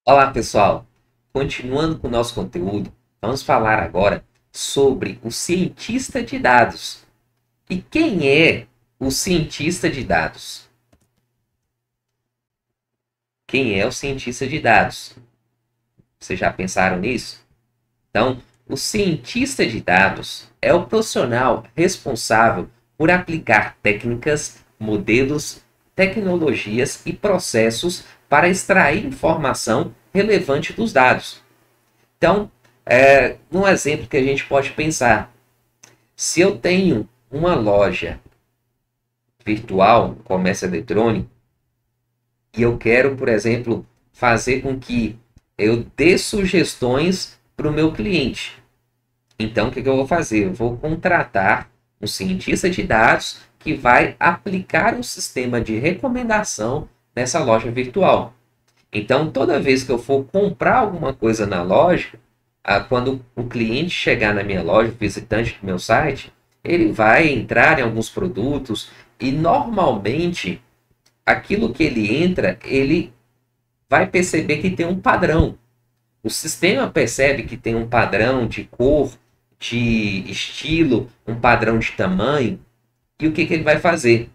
Olá, pessoal! Continuando com o nosso conteúdo, vamos falar agora sobre o cientista de dados. E quem é o cientista de dados? Quem é o cientista de dados? Vocês já pensaram nisso? Então, o cientista de dados é o profissional responsável por aplicar técnicas, modelos, tecnologias e processos para extrair informação relevante dos dados. Então, um exemplo que a gente pode pensar, se eu tenho uma loja virtual, comércio eletrônico, e eu quero, por exemplo, fazer com que eu dê sugestões para o meu cliente. Então, o que eu vou fazer? Eu vou contratar um cientista de dados que vai aplicar um sistema de recomendação nessa loja virtual. Então, toda vez que eu for comprar alguma coisa na loja, quando o cliente chegar na minha loja, o visitante do meu site, ele vai entrar em alguns produtos e normalmente aquilo que ele entra, ele vai perceber que tem um padrão. O sistema percebe que tem um padrão de cor, de estilo, um padrão de tamanho. E o que ele vai fazer?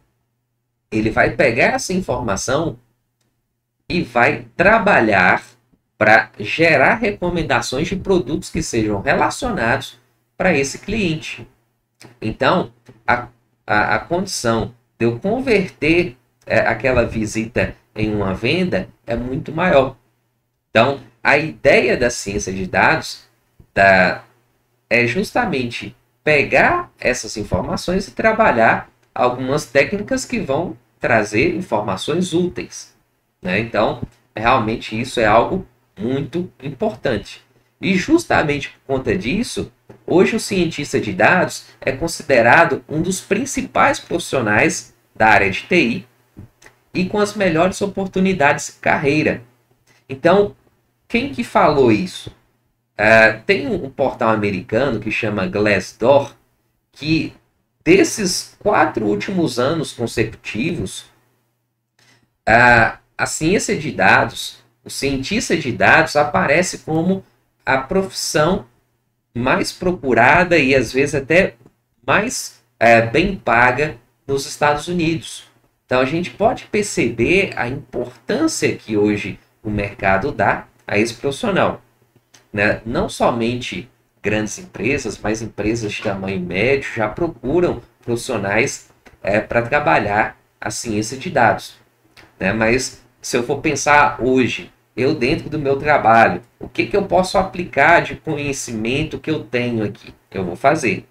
Ele vai pegar essa informação e vai trabalhar para gerar recomendações de produtos que sejam relacionados para esse cliente. Então, a condição de eu converter aquela visita em uma venda é muito maior. Então, a ideia da ciência de dados é justamente pegar essas informações e trabalhar algumas técnicas que vão trazer informações úteis, né? Então, realmente isso é algo muito importante. E justamente por conta disso, hoje o cientista de dados é considerado um dos principais profissionais da área de TI e com as melhores oportunidades de carreira. Então, quem que falou isso? Tem um portal americano que chama Glassdoor, que desses 4 últimos anos consecutivos, a ciência de dados, o cientista de dados aparece como a profissão mais procurada e às vezes até mais bem paga nos Estados Unidos. Então a gente pode perceber a importância que hoje o mercado dá a esse profissional, né? Não somente grandes empresas, mas empresas de tamanho médio já procuram profissionais para trabalhar a ciência de dados, né? Mas se eu for pensar hoje, eu dentro do meu trabalho, o que eu posso aplicar de conhecimento que eu tenho aqui? Eu vou fazer,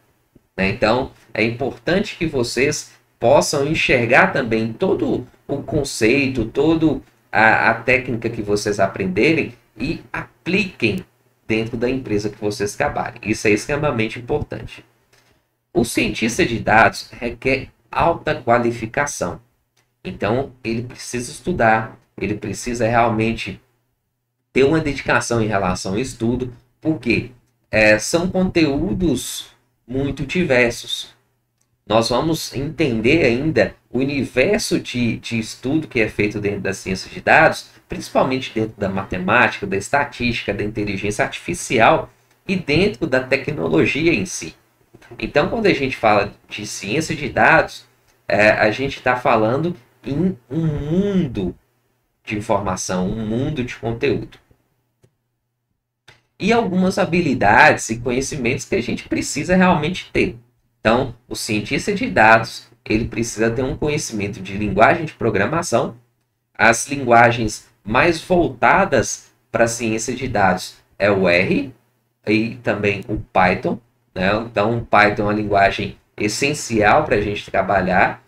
né? Então, é importante que vocês possam enxergar também todo o conceito, toda a técnica que vocês aprenderem e apliquem dentro da empresa que vocês trabalhem. Isso é extremamente importante. O cientista de dados requer alta qualificação. Então, ele precisa estudar, ele precisa realmente ter uma dedicação em relação ao estudo, porque são conteúdos muito diversos. Nós vamos entender ainda o universo de estudo que é feito dentro da ciência de dados, principalmente dentro da matemática, da estatística, da inteligência artificial e dentro da tecnologia em si. Então, quando a gente fala de ciência de dados, a gente está falando em um mundo de informação, um mundo de conteúdo. E algumas habilidades e conhecimentos que a gente precisa realmente ter. Então, o cientista de dados, ele precisa ter um conhecimento de linguagem de programação. As linguagens mais voltadas para a ciência de dados é o R e também o Python, né? Então, o Python é uma linguagem essencial para a gente trabalhar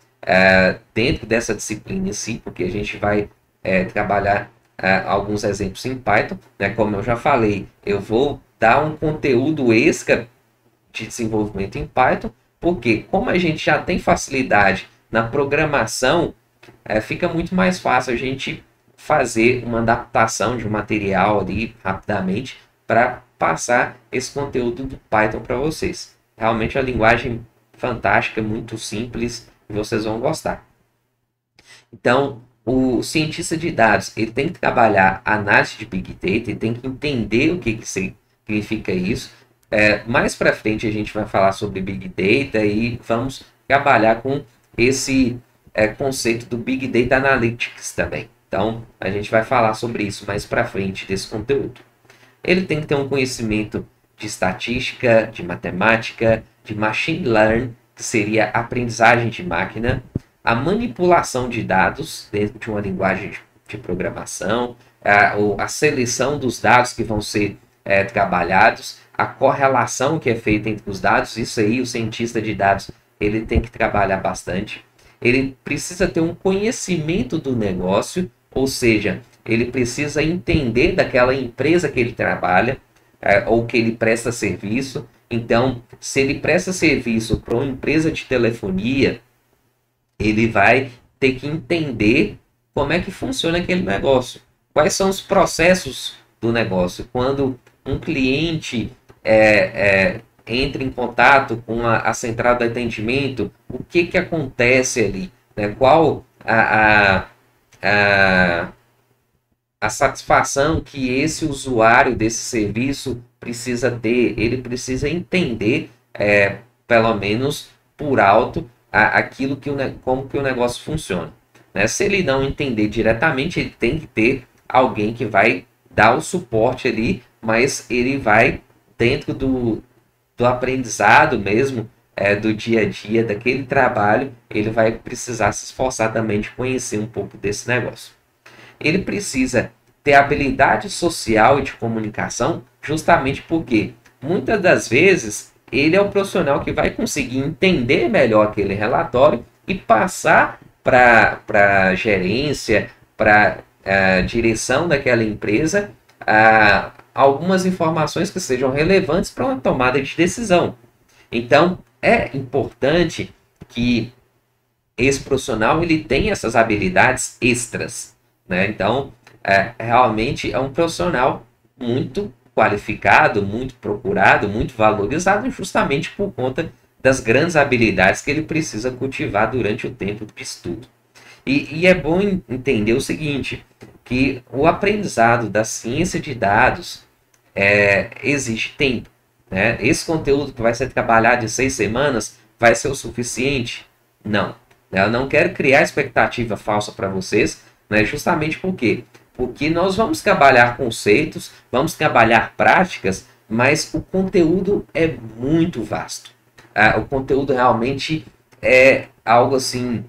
dentro dessa disciplina em si, porque a gente vai trabalhar alguns exemplos em Python, né? Como eu já falei, eu vou dar um conteúdo extra de desenvolvimento em Python, porque como a gente já tem facilidade na programação, fica muito mais fácil a gente fazer uma adaptação de um material ali rapidamente para passar esse conteúdo do Python para vocês. Realmente é uma linguagem fantástica, muito simples e vocês vão gostar. Então, o cientista de dados, ele tem que trabalhar análise de Big Data, ele tem que entender o que significa isso. Mais para frente a gente vai falar sobre Big Data e vamos trabalhar com esse conceito do Big Data Analytics também. Então, a gente vai falar sobre isso mais para frente desse conteúdo. Ele tem que ter um conhecimento de estatística, de matemática, de machine learning, que seria aprendizagem de máquina, a manipulação de dados dentro de uma linguagem de programação, a seleção dos dados que vão ser trabalhados, a correlação que é feita entre os dados. Isso aí o cientista de dados ele tem que trabalhar bastante. Ele precisa ter um conhecimento do negócio, ou seja, ele precisa entender daquela empresa que ele trabalha ou que ele presta serviço. Então, se ele presta serviço para uma empresa de telefonia, ele vai ter que entender como é que funciona aquele negócio. Quais são os processos do negócio. Quando um cliente entra em contato com a central de atendimento, o que acontece ali? Né? Qual a satisfação que esse usuário desse serviço precisa ter? Ele precisa entender, pelo menos por alto, aquilo como que o negócio funciona. Né? Se ele não entender diretamente, ele tem que ter alguém que vai dar o suporte ali, mas ele vai dentro do aprendizado mesmo, do dia a dia, daquele trabalho, ele vai precisar se esforçar também de conhecer um pouco desse negócio. Ele precisa ter habilidade social e de comunicação, justamente porque muitas das vezes ele é o profissional que vai conseguir entender melhor aquele relatório e passar para a gerência, para a direção daquela empresa, algumas informações que sejam relevantes para uma tomada de decisão. Então, é importante que esse profissional ele tenha essas habilidades extras, né? Então, realmente é um profissional muito qualificado, muito procurado, muito valorizado, justamente por conta das grandes habilidades que ele precisa cultivar durante o tempo de estudo. E é bom entender o seguinte, que o aprendizado da ciência de dados exige tempo. Né? Esse conteúdo que vai ser trabalhado em 6 semanas vai ser o suficiente? Não. Eu não quero criar expectativa falsa para vocês, né? Justamente por quê? Porque nós vamos trabalhar conceitos, vamos trabalhar práticas, mas o conteúdo é muito vasto. O conteúdo realmente é algo assim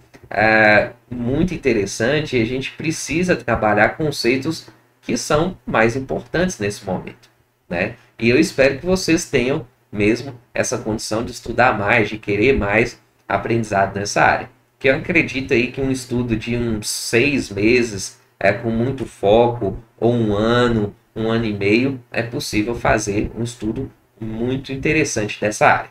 muito interessante e a gente precisa trabalhar conceitos que são mais importantes nesse momento, né? E eu espero que vocês tenham mesmo essa condição de estudar mais, de querer mais aprendizado nessa área. Que eu acredito aí que um estudo de uns 6 meses, com muito foco, ou um ano e meio, é possível fazer um estudo muito interessante dessa área.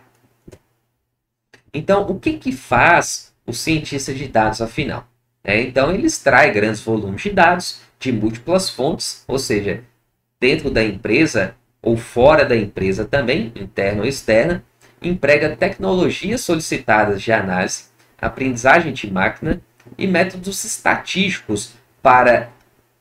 Então, o que faz o cientista de dados afinal? Então, ele extrai grandes volumes de dados de múltiplas fontes, ou seja, dentro da empresa ou fora da empresa também, interna ou externa, emprega tecnologias solicitadas de análise, aprendizagem de máquina e métodos estatísticos para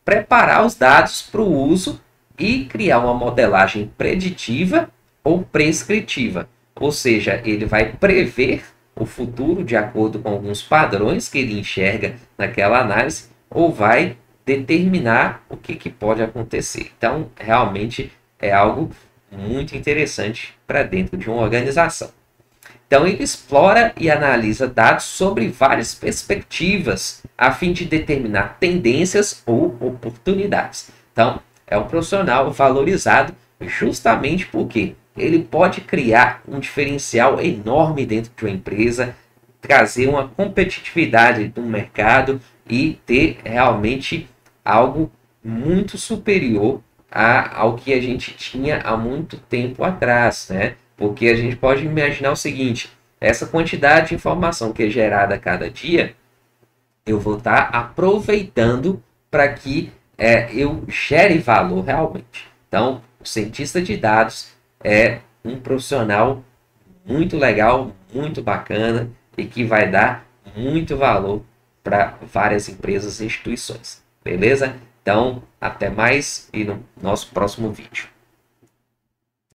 preparar os dados para o uso e criar uma modelagem preditiva ou prescritiva. Ou seja, ele vai prever o futuro de acordo com alguns padrões que ele enxerga naquela análise ou vai determinar o que pode acontecer. Então, realmente é algo muito interessante para dentro de uma organização. Então, ele explora e analisa dados sobre várias perspectivas, a fim de determinar tendências ou oportunidades. Então, é um profissional valorizado justamente porque ele pode criar um diferencial enorme dentro de uma empresa, trazer uma competitividade no mercado e ter realmente algo muito superior ao que a gente tinha há muito tempo atrás, né? Porque a gente pode imaginar o seguinte, essa quantidade de informação que é gerada a cada dia, eu vou estar aproveitando para que eu gere valor realmente. Então, o cientista de dados é um profissional muito legal, muito bacana e que vai dar muito valor para várias empresas e instituições. Beleza? Então, até mais e no nosso próximo vídeo.